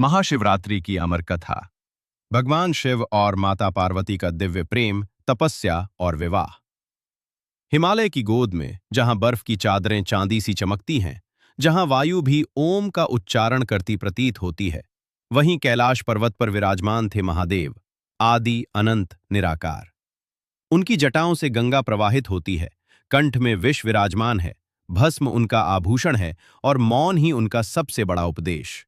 महाशिवरात्रि की अमर कथा। भगवान शिव और माता पार्वती का दिव्य प्रेम, तपस्या और विवाह। हिमालय की गोद में, जहां बर्फ की चादरें चांदी सी चमकती हैं, जहां वायु भी ओम का उच्चारण करती प्रतीत होती है, वहीं कैलाश पर्वत पर विराजमान थे महादेव, आदि अनंत निराकार। उनकी जटाओं से गंगा प्रवाहित होती है, कंठ में विष विराजमान है, भस्म उनका आभूषण है और मौन ही उनका सबसे बड़ा उपदेश।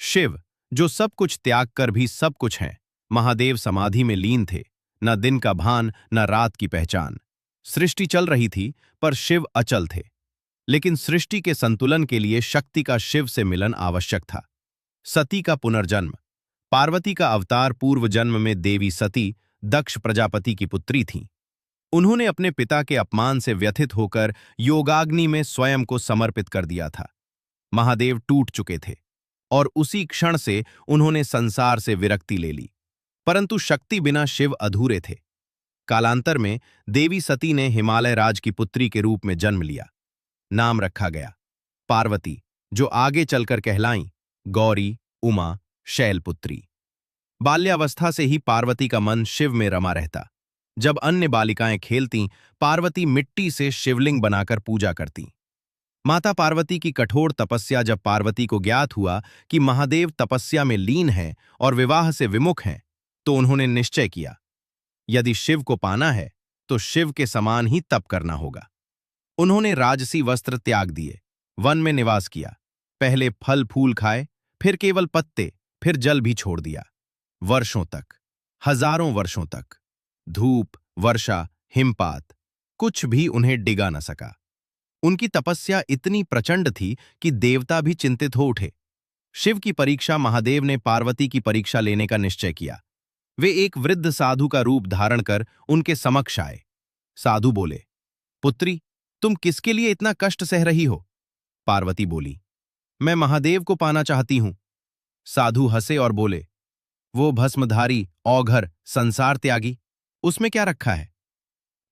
शिव, जो सब कुछ त्याग कर भी सब कुछ हैं, महादेव समाधि में लीन थे, न दिन का भान न रात की पहचान। सृष्टि चल रही थी, पर शिव अचल थे। लेकिन सृष्टि के संतुलन के लिए शक्ति का शिव से मिलन आवश्यक था। सती का पुनर्जन्म। पार्वती का अवतार पूर्व जन्म में देवी सती, दक्ष प्रजापति की पुत्री थीं। उन्होंने अपने पिता के अपमान से व्यथित होकर योगाग्नि में स्वयं को समर्पित कर दिया था। महादेव टूट चुके थे और उसी क्षण से उन्होंने संसार से विरक्ति ले ली। परंतु शक्ति बिना शिव अधूरे थे। कालांतर में देवी सती ने हिमालय राज की पुत्री के रूप में जन्म लिया। नाम रखा गया पार्वती, जो आगे चलकर कहलाईं गौरी, उमा, शैलपुत्री। बाल्यावस्था से ही पार्वती का मन शिव में रमा रहता। जब अन्य बालिकाएं खेलतीं, पार्वती मिट्टी से शिवलिंग बनाकर पूजा करतीं। माता पार्वती की कठोर तपस्या जब पार्वती को ज्ञात हुआ कि महादेव तपस्या में लीन हैं और विवाह से विमुख हैं, तो उन्होंने निश्चय किया, यदि शिव को पाना है तो शिव के समान ही तप करना होगा। उन्होंने राजसी वस्त्र त्याग दिए, वन में निवास किया, पहले फल फूल खाए, फिर केवल पत्ते, फिर जल भी छोड़ दिया। वर्षों तक, हजारों वर्षों तक धूप, वर्षा, हिमपात, कुछ भी उन्हें डिगा न सका। उनकी तपस्या इतनी प्रचंड थी कि देवता भी चिंतित हो उठे। शिव की परीक्षा महादेव ने पार्वती की परीक्षा लेने का निश्चय किया। वे एक वृद्ध साधु का रूप धारण कर उनके समक्ष आए। साधु बोले, पुत्री, तुम किसके लिए इतना कष्ट सह रही हो? पार्वती बोली, मैं महादेव को पाना चाहती हूं। साधु हंसे और बोले, वो भस्मधारी, औघर, संसार त्यागी, उसमें क्या रखा है?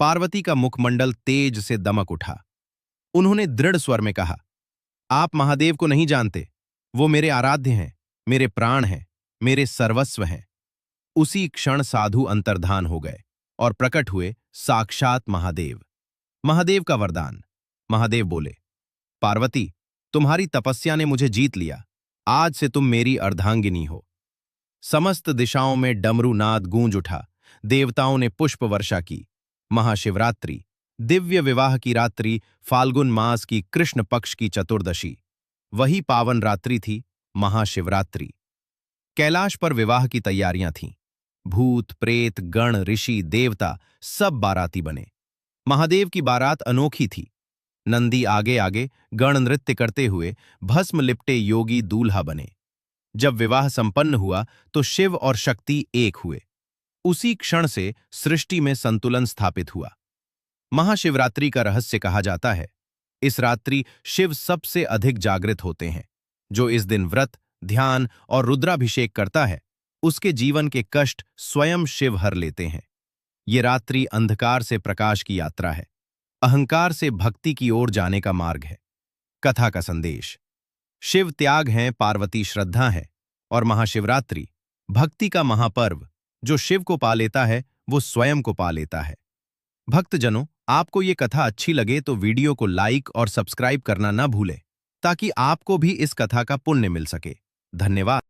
पार्वती का मुखमंडल तेज से दमक उठा। उन्होंने दृढ़ स्वर में कहा, आप महादेव को नहीं जानते। वो मेरे आराध्य हैं, मेरे प्राण हैं, मेरे सर्वस्व हैं। उसी क्षण साधु अंतर्धान हो गए और प्रकट हुए साक्षात महादेव। महादेव का वरदान। महादेव बोले, पार्वती, तुम्हारी तपस्या ने मुझे जीत लिया। आज से तुम मेरी अर्धांगिनी हो। समस्त दिशाओं में डमरू नाद गूंज उठा। देवताओं ने पुष्प वर्षा की। महाशिवरात्रि, दिव्य विवाह की रात्रि, फाल्गुन मास की कृष्ण पक्ष की चतुर्दशी, वही पावन रात्रि थी महाशिवरात्रि। कैलाश पर विवाह की तैयारियां थीं। भूत, प्रेत, गण, ऋषि, देवता सब बाराती बने। महादेव की बारात अनोखी थी। नंदी आगे आगे गण नृत्य करते हुए भस्म लिपटे योगी दूल्हा बने। जब विवाह संपन्न हुआ तो शिव और शक्ति एक हुए। उसी क्षण से सृष्टि में संतुलन स्थापित हुआ। महाशिवरात्रि का रहस्य कहा जाता है, इस रात्रि शिव सबसे अधिक जागृत होते हैं। जो इस दिन व्रत, ध्यान और रुद्राभिषेक करता है, उसके जीवन के कष्ट स्वयं शिव हर लेते हैं। ये रात्रि अंधकार से प्रकाश की यात्रा है, अहंकार से भक्ति की ओर जाने का मार्ग है। कथा का संदेश। शिव त्याग हैं, पार्वती श्रद्धा है, और महाशिवरात्रि भक्ति का महापर्व। जो शिव को पा लेता है वो स्वयं को पा लेता है। भक्तजनों, आपको ये कथा अच्छी लगे तो वीडियो को लाइक और सब्सक्राइब करना न भूलें, ताकि आपको भी इस कथा का पुण्य मिल सके। धन्यवाद।